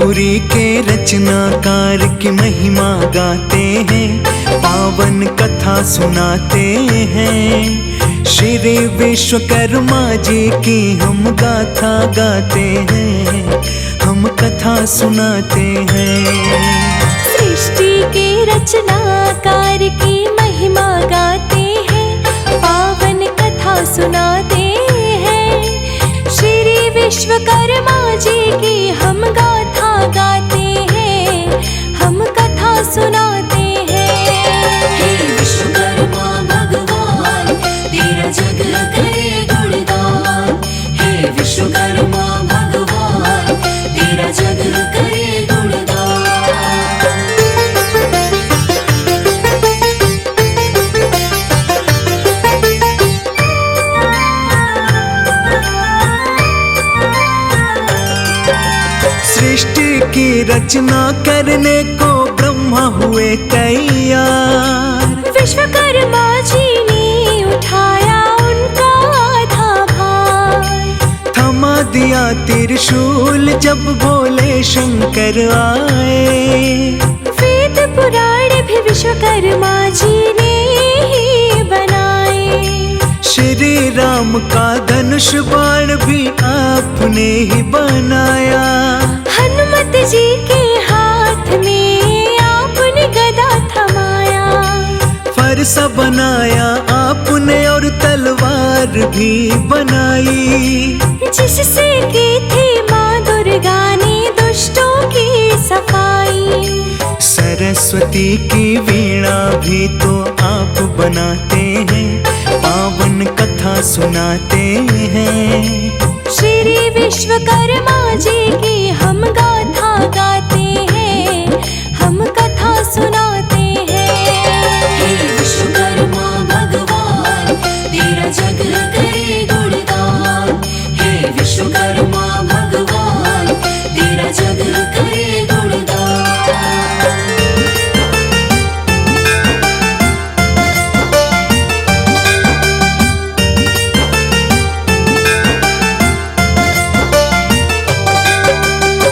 पुरी के रचनाकार की महिमा गाते हैं, पावन कथा सुनाते हैं। श्री विश्वकर्मा जी की हम गाथा गाते हैं, हम कथा सुनाते हैं। सृष्टि के रचनाकार की महिमा गाते हैं, पावन कथा सुनाते हैं। श्री विश्वकर्मा जी की हम गाथा गाते हैं, हम कथा सुनाते हैं। हे विश्वकर्मा भगवान, तेरा जग करे गुणगान। हे विश्वकर्मा भगवान, तेरा जग करे गुणगान। सृष्टि की रचना करने को ब्रह्मा हुए तैयार। विश्वकर्मा जी ने उठाया उनका आधा भार। थमा दिया त्रिशूल जब बोले शंकर आए। वेद पुराण भी विश्वकर्मा जी ने ही बनाए। श्री राम का धनुष बाण भी आपने ही बनाया। हनुमत जी के हाथ में आपने गदा थमाया। फरसा बनाया आपने और तलवार भी बनाई, जिससे की थी माँ दुर्गा ने दुष्टों की सफाई। सरस्वती की वीणा भी तो आप बनाते हैं, पावन कथा सुनाते हैं। श्री विश्वकर्मा जी की हम गाथा गाते हैं, हम कथा सुनाते हैं। हे विश्वकर्मा भगवान, तेरा जग करे गुणगान। हे विश्वकर्मा भगवान, तेरा जग करे गुणगान।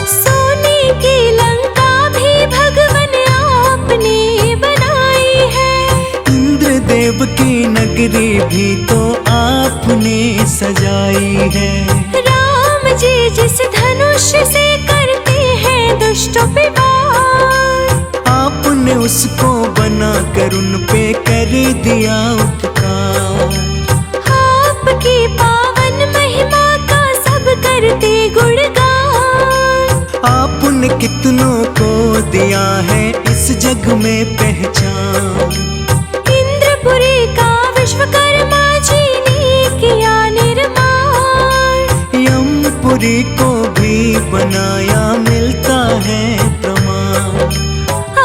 सोने की लंका भी भगवन आपने बनाई है। इंद्रदेव की नगरी भी तो आपने सजाई है। राम जी जिस धनुष से करते हैं दुष्टों पे वार। आपने उसको बना कर उन पे कर दिया उपकार। आपकी पावन महिमा का सब करते गुणगान। आपने कितनों को दिया है इस जग में पहचान। इंद्रपुरी का विश्वकर्मा जी ने किया निर्माण। यमपुरी को भी बनाया मिलता है प्रमाण।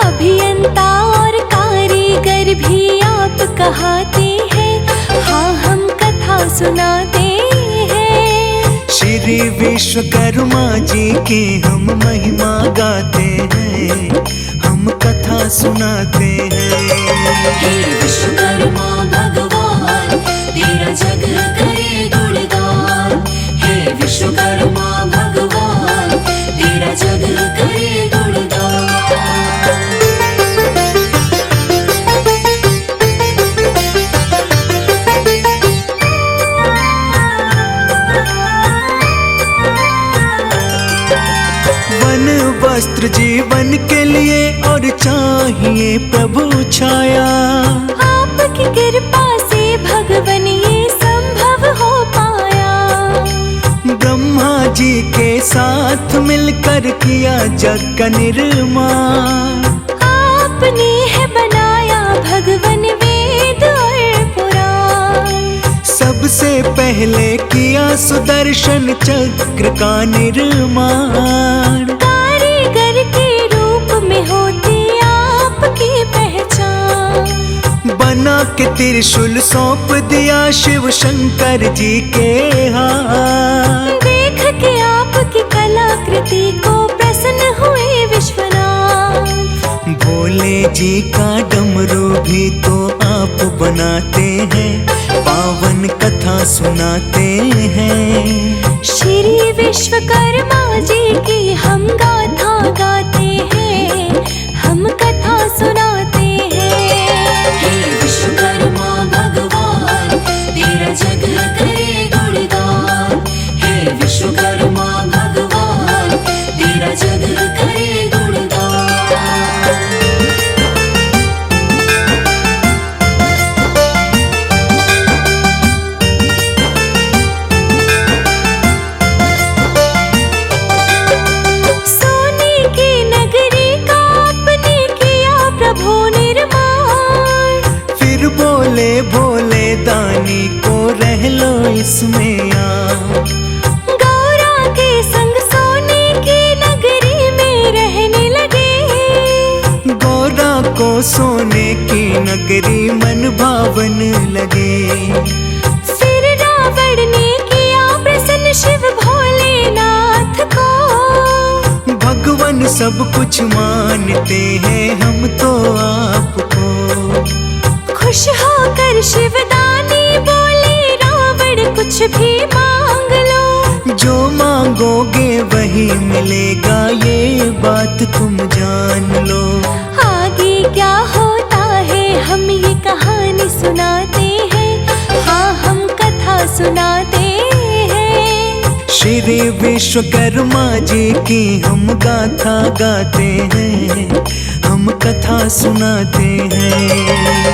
अभियंता और कारीगर भी आप कहाते हैं, हाँ हम कथा सुनाते हैं। श्री विश्वकर्मा जी की हम महिमा गाते हैं, हम कथा सुनाते हैं। हे विश्वकर्मा भगवान, तेरा जग करे गुणगान। हे विश्वकर्मा भगवान, तेरा जग करे गुणगान। वन वस्त्र जीवन के लिए और चाहिए प्रभु छाया। आपकी कृपा से भगवन ये संभव हो पाया। ब्रह्मा जी के साथ मिलकर किया जग का निर्माण। आपने है बनाया भगवन वेद और पुराण। सबसे पहले किया सुदर्शन चक्र का निर्माण। कारीगर के रूप में होती आपकी पहचान। बना के त्रिशूल सौंप दिया शिव शंकर जी के हाथ। देख के आपकी कलाकृति को प्रसन्न हुए विश्वनाथ। भोले जी का डमरू भी तो आप बनाते हैं, पावन कथा सुनाते हैं। श्री विश्वकर्मा जी की हम गाथा गाते हैं, हम कथा सुनाते हैं। हे विश्वकर्मा भगवान तेरा जग करे गुणगान। हे विश्वकर्मा भगवान तेरा जग करे गुणगान। सोने की नगरी का आपने किया प्रभु निर्माण। फिर बोले भोले दानी को रह लो इसमें आ। गौरा के संग सोने की नगरी में रहने लगे। गौरा को सोने की नगरी मन भावन लगे। फिर रावण ने किया प्रसन्न शिव भोलेनाथ को। भगवान सब कुछ मानते हैं हम तो आपको। खुश होकर शिवदानी बोले रावण कुछ भी मांग लो। जो मांगोगे वही मिलेगा, ये बात तुम जान लो। आगे क्या होता है हम ये कहानी सुनाते हैं, हाँ हम कथा सुनाते हैं। श्री विश्वकर्मा जी की हम गाथा गाते हैं, हम कथा सुनाते हैं।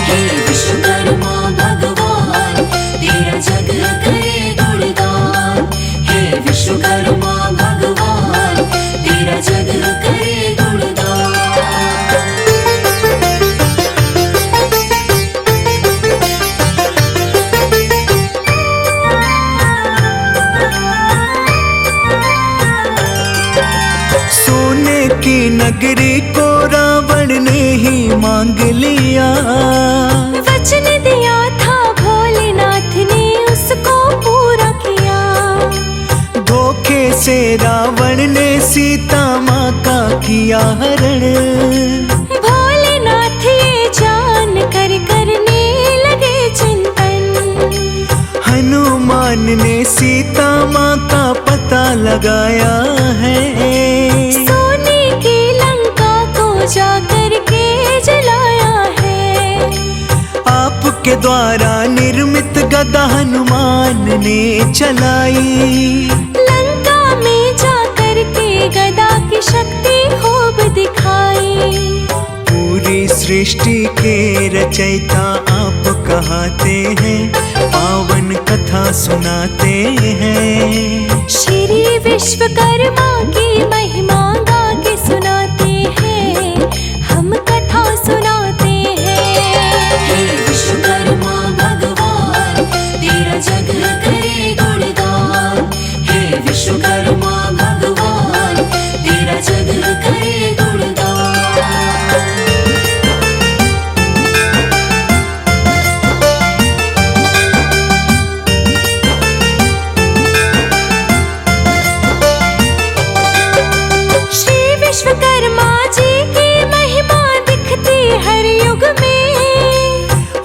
हे विश्वकर्मा भगवान तेरा जग करे गुणगान। हे विश्वकर्मा भगवान तेरा जग करे गुणगान। सोने की नगरी को रावण ने ही मांग लिया। वचन दिया था भोलेनाथ ने उसको पूरा किया। धोखे से रावण ने सीता माँ का किया हरण। भोलेनाथ ये जान कर करने लगे चिंतन। हनुमान ने सीता माँ का पता लगाया है। सोने की लंका को जाकर के जलाया है। आपके द्वारा निर्मित गदा हनुमान ने चलाई। लंका में जाकर के गदा की शक्ति खूब दिखाई। पूरी सृष्टि के रचयिता आप कहते हैं, पावन कथा सुनाते हैं। श्री विश्वकर्मा की महिमा गा के सुनाते हैं, हम कथा सुनाते हैं। हे विश्वकर्मा भगवान तेरा जग करे गुणगान। हे विश्वकर्मा भगवान तेरा जग करे गुणगान। श्री विश्वकर्मा जी की महिमा दिखती हर युग में।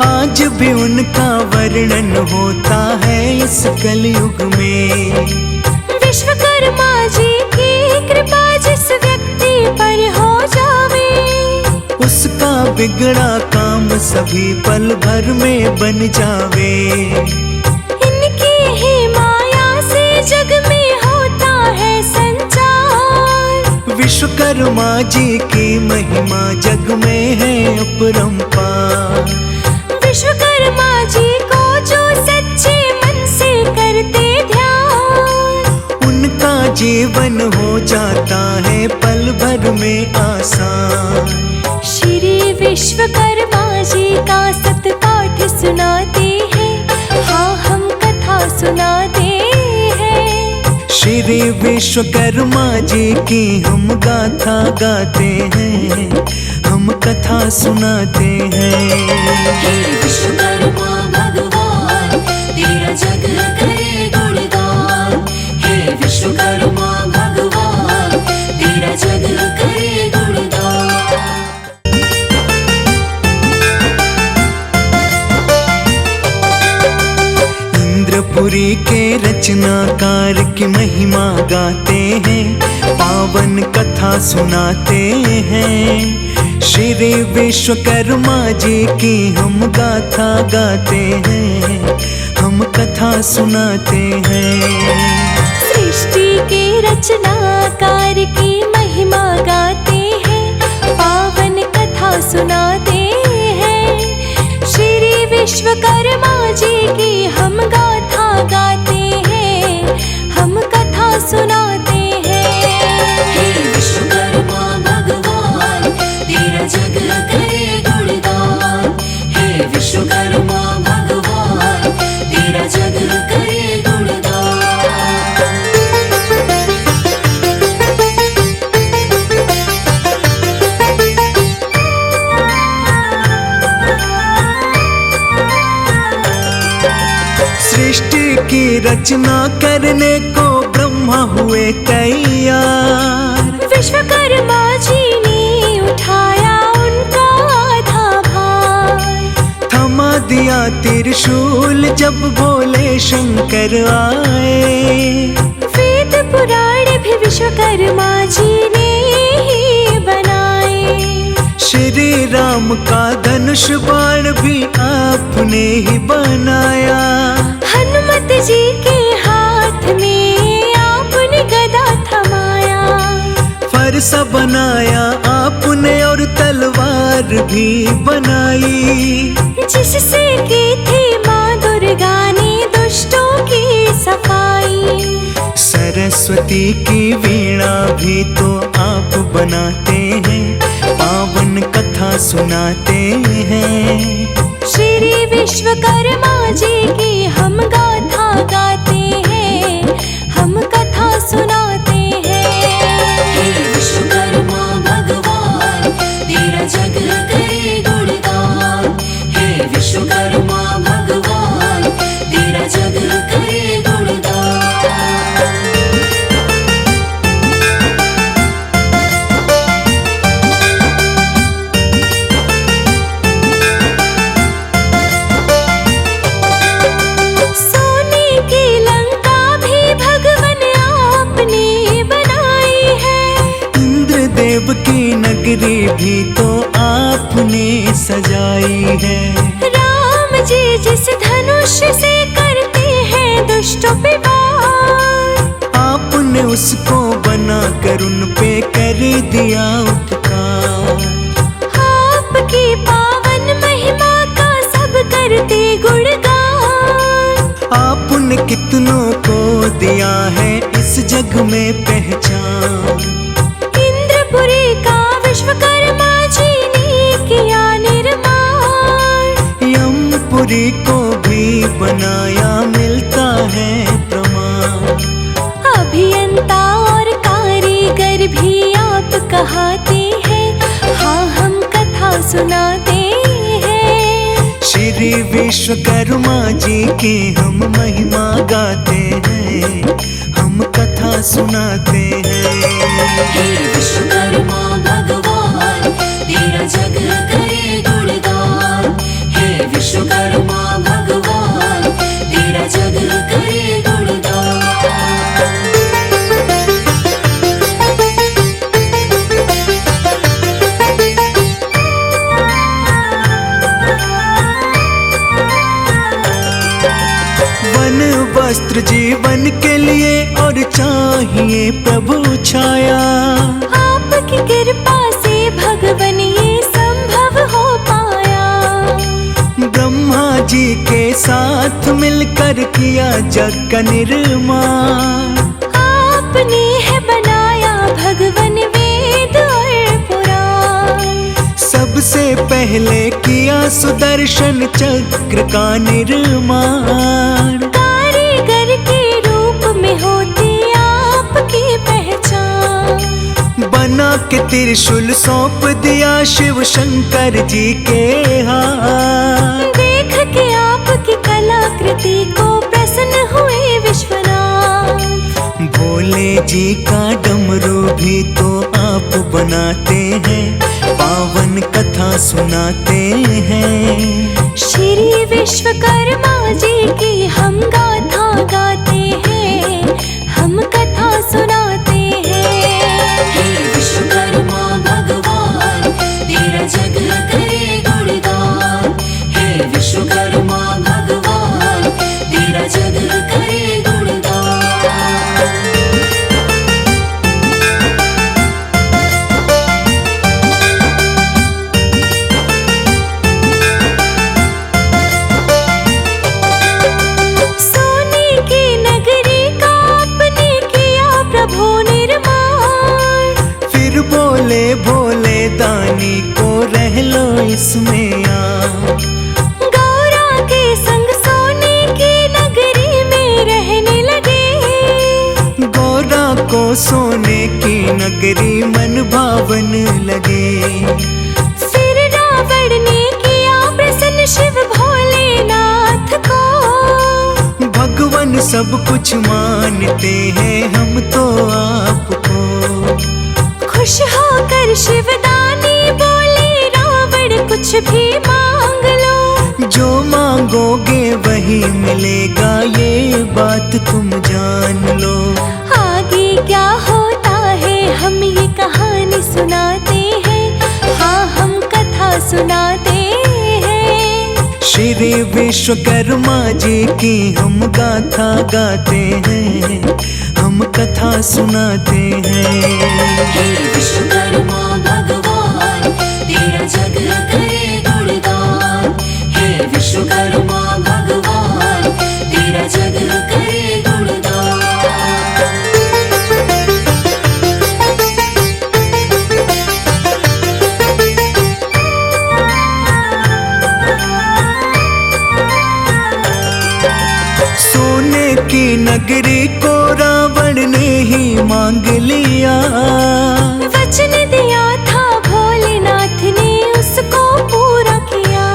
आज भी उनका वर्णन होता है इस कलयुग में। विश्वकर्मा जी की कृपा जिस व्यक्ति पर हो जावे, उसका बिगड़ा काम सभी पल भर में बन जावे। इनकी ही माया से जग में होता है संचार। विश्वकर्मा जी की महिमा जग में है अपरंपार। विश्वकर्मा जी को जो सच्चे मन से करते ध्यान, उनका जीवन हो जाता है पल भर में आसान। श्री विश्वकर्मा जी का सतपाठ सुनाते हैं, हाँ हम कथा सुनाते हैं। श्री विश्वकर्मा जी की हम गाथा गाते हैं, हम कथा सुनाते हैं। हे विश्वकर्मा भगवान तेरा जग करे गुणगान। हे विश्वकर्मा भगवान तेरा जग करे गुणगान। इंद्रपुरी के रचनाकार की महिमा गाते हैं, पावन कथा सुनाते हैं। श्री विश्वकर्मा जी की हम गाथा गाते हैं, हम कथा सुनाते हैं। सृष्टि के रचनाकार की महिमा गाते हैं, पावन कथा सुनाते हैं। श्री विश्वकर्मा जी की हम गाथा गाते हैं, हम कथा सुनाते हैं। हे विश्वकर्मा भगवान तेरा जग करे गुणगान। हे विश्वकर्मा भगवान तेरा जग करे गुणगान। सृष्टि की रचना करने को ब्रह्मा हुए तैयार। विश्वकर्मा जी ने उठाया उनका आधा भार। थमा दिया त्रिशूल जब भोले शंकर आए। वेद पुराण भी विश्वकर्मा जी ने ही बनाए। श्री राम का धनुष बाण भी आपने ही बनाया। हनुमत जी के हाथ में आपने गदा थमाया। फरसा बनाया आपने और तलवार भी बनाई, जिससे की थी माँ दुर्गा ने दुष्टों की सफाई। सरस्वती की वीणा भी तो आप बनाते हैं, पावन कथा सुनाते हैं। श्री विश्वकर्मा जी की हम गाथा गाते हैं, हम कथा सुनाते हैं। हे विश्वकर्मा भगवान तेरा जग करे गुणगान। हे विश्वकर्मा भगवान तेरा जग करे गुणगान। सोने की लंका भी भगवन आपने बनाई है। इंद्रदेव की नगरी भी तो आपने सजाई है। राम जी जिस धनुष से करते हैं दुष्टों पे वार। आपने उसको बना कर उन पे कर दिया उपकार। आपकी पावन महिमा का सब करते गुणगान। आपने कितनों को दिया है इस जग में पहचान। इंद्रपुरी का विश्वकर्मा जी ने किया निर्माण। यमपुरी को भी बनाया मिलता है प्रमाण। अभियंता और कारीगर भी आप कहाते हैं, हाँ हम कथा सुनाते हैं। श्री विश्वकर्मा जी की हम महिमा गाते हैं, हम कथा सुनाते हैं। हे विश्वकर्मा भगवान तेरा जग करे गुणगान। हे विश्वकर्मा भगवान तेरा जग करे गुणगान। वन वस्त्र जीवन के लिए और चाहिए प्रभु छाया। आपकी कृपा से भगवन ये संभव हो पाया। ब्रह्मा जी के साथ मिलकर किया जग का निर्माण। आपने है बनाया भगवन वेद और पुराण। सबसे पहले किया सुदर्शन चक्र का निर्माण। कारीगर के रूप में होती आपकी पहचान। बना के त्रिशूल सौंप दिया शिव शंकर जी के हाथ। देख के आपकी कलाकृति को प्रसन्न हुए विश्वनाथ। भोले जी का डमरू भी तो आप बनाते हैं, पावन कथा सुनाते हैं। श्री विश्वकर्मा जी की हम गाते नगरी मन भावन लगे। फिर रावण ने किया प्रसन्न शिव भोलेनाथ को। भगवान सब कुछ मानते हैं हम तो आपको। खुश होकर शिवदानी बोले रावण कुछ भी मांग लो। जो मांगोगे वही मिलेगा, ये बात तुम जान लो। आगे क्या होता है हम ये कहानी सुनाते हैं, हाँ हम कथा सुनाते हैं। श्री विश्वकर्मा जी की हम गाथा गाते हैं, हम कथा सुनाते हैं। हे विश्वकर्मा भगवान तेरा जग करे गुणगान। हे विश्वकर्मा भगवान तेरा जग करे गुणगान। सोने की नगरी को रावण ने ही मांग लिया। वचन दिया था भोलेनाथ ने उसको पूरा किया।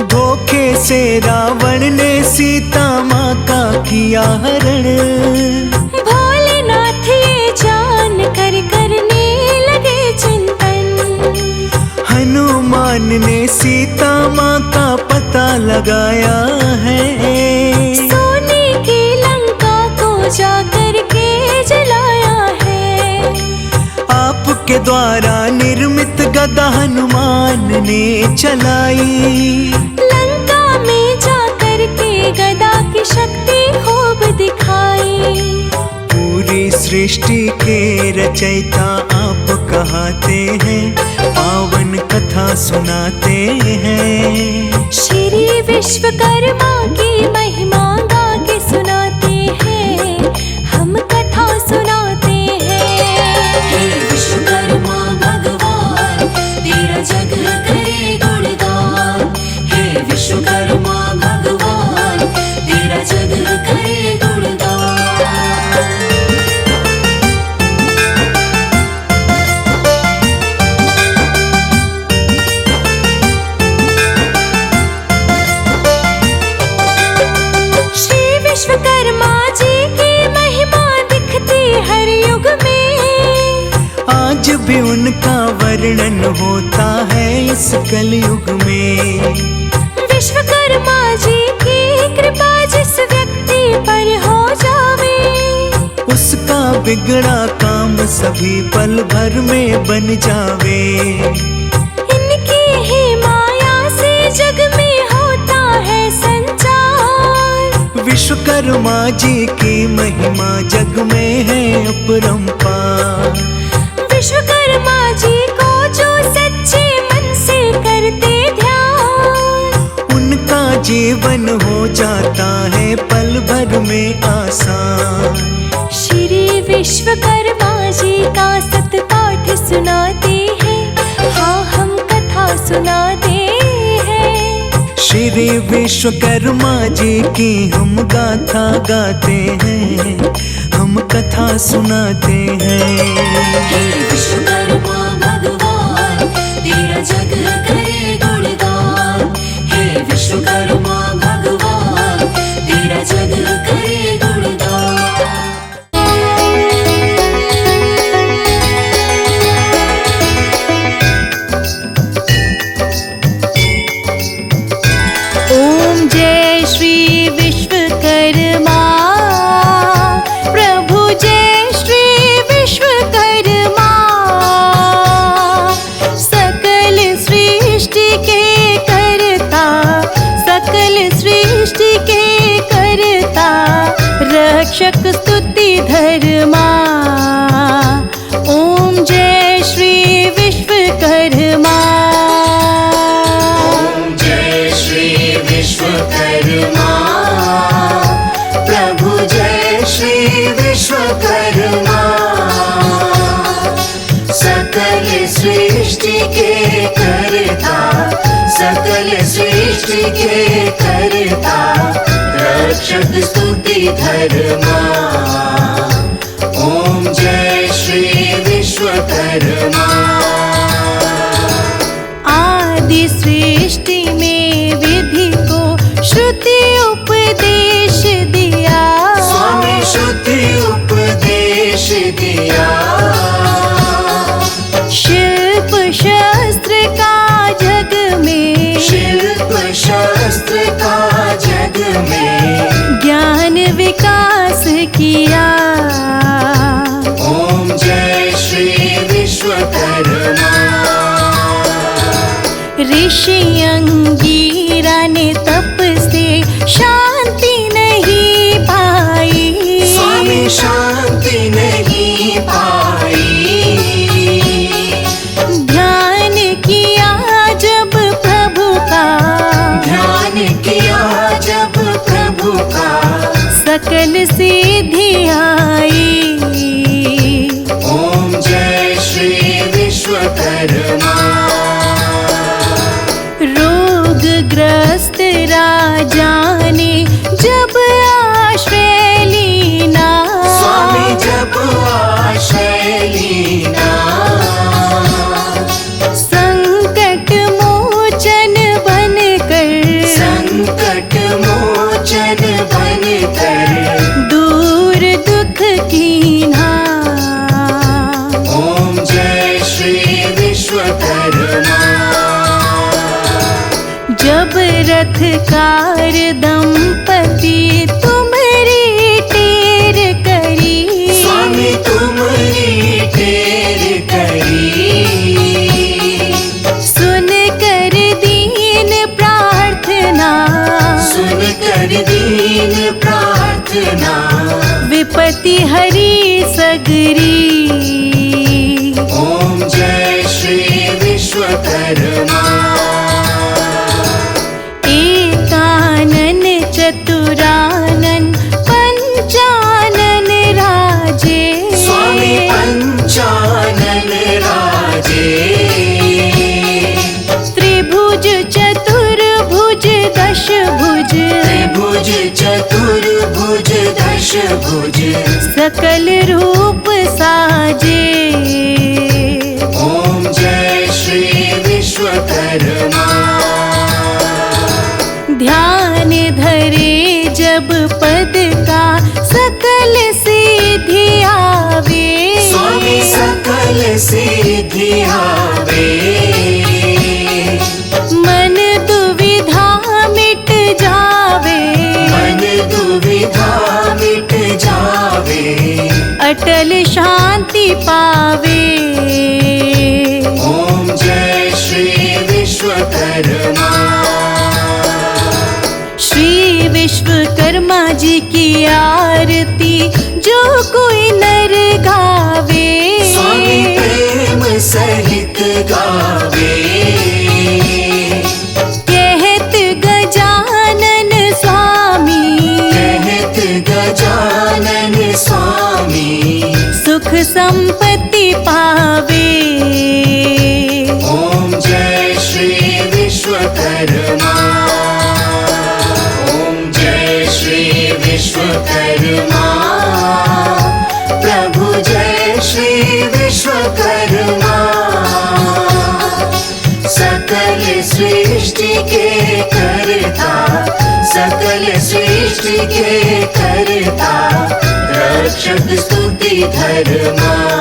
धोखे से रावण ने सीता माँ का किया हरण। भोलेनाथ ये जान कर करने लगे चिंतन। हनुमान ने सीता माँ का पता लगाया है। सोने की लंका को जाकर के जलाया है। आपके द्वारा निर्मित गदा हनुमान ने चलाई। लंका में जाकर के गदा की शक्ति खूब दिखाई। पूरी सृष्टि के रचयिता आप कहते हैं, पावन कथा सुनाते हैं। श्री विश्वकर्मा की महिमा गा के सुनाते हैं, हम कथा सुनाते हैं। हे विश्वकर्मा भगवान तेरा जग करे गुणगान। हे विश्वकर्मा भगवान तेरा जग करे गुणगान। श्री विश्वकर्मा जी की महिमा दिखती हर युग में। आज भी उनका वर्णन होता है इस कलयुग में। विश्वकर्मा जी की कृपा जिस व्यक्ति पर हो जावे, उसका बिगड़ा काम सभी पल भर में बन जावे। इनकी ही माया से जग में होता है संचार। विश्वकर्मा जी की महिमा जग में है अपरंपार। विश्वकर्मा जी को जो सच्चे मन से करते ध्यान, उनका जीवन हो जाता है पल भर में आसान। श्री विश्वकर्मा जी का सतपाठ सुनाते हैं, हाँ हम कथा सुनाते हैं। श्री विश्वकर्मा जी की हम गाथा गाते हैं, हम कथा सुनाते हैं। हे विश्वकर्मा भगवान तेरा जग करे गुणगान। हे विश्वकर्मा भगवान तेरा जग करे गुणगान। ओम जय श्री विश्वकर्मा प्रभु, जय श्री विश्वकर्मा। सकल सृष्टि के करता, सकल सृष्टि के करता, रक्षक स्तुति धर्मा। ओम जय श्री विश्वकर्मा। जय श्री विश्वकर्मा प्रभु, जय श्री विश्वकर्मा। सकल सृष्टि के करता, सकल सृष्टि के करता, रक्षक स्तुति धर्मा। ओम जय श्री विश्वकर्मा। आदि सृष्टि में विधि को श्रुति उपदेश दिया, स्वामी श्रुति उपदेश दिया। शिल्प शास्त्र का जग में, शिल्प शास्त्र का जग में ज्ञान विकास किया। ओम जय श्री विश्वकर्मा। ऋषि अंगीरा ने तप से शांति नहीं पाई, स्वामी शांति नहीं पाई। ध्यान किया जब प्रभु का, ध्यान किया जब प्रभु का सकल सिद्धि आई। ओम जय श्री विश्वकर्मा। रोगग्रस्त राजा ने जब आश्रय लीना, स्वामी जब आश्रय लीना संकट मोचन बनकर, संकट मोचन बनकर दूर दुख कीन्हा। ओम जय श्री विश्वकर्मा। जब रथकार दंपति तुम्हारी टेर करी, स्वामी तुम्हारी टेर करी। सुन कर दीन प्रार्थना, सुन कर दीन प्रार्थना विपत्ति हरी सगरी। ओम जय श्री विश्वकर्मा। एकानन चतुरानन पंचानन राजे, स्वामी पंचानन राजे। त्रिभुज चतुर्भुज दशभुज, त्रिभुज चतुर्भुज दशभुज सकल रूप साजे। ओम जय श्री विश्वकर्मा। ध्यान धरे जब पद का सकल सिद्धि आवे, स्वामी सकल सिद्धि आवे। मन दुविधा मिट जावे, मन दुविधा मिट जावे। अटल शांति पावे। ओम जय श्री विश्वकर्मा। श्री विश्वकर्मा जी की आरती जो कोई नर गावे, स्वामी प्रेम सहित गावे। कहत गजानन स्वामी, कहत गजानन स्वामी सुख संपत्ति पावे। ओम जय श्री विश्वकर्मा। ओम जय श्री विश्वकर्मा। प्रभु जय श्री विश्वकर्मा। सकल सृष्टि के करता, सकल सृष्टि के करता, रक्षक स्तुति धर्मा।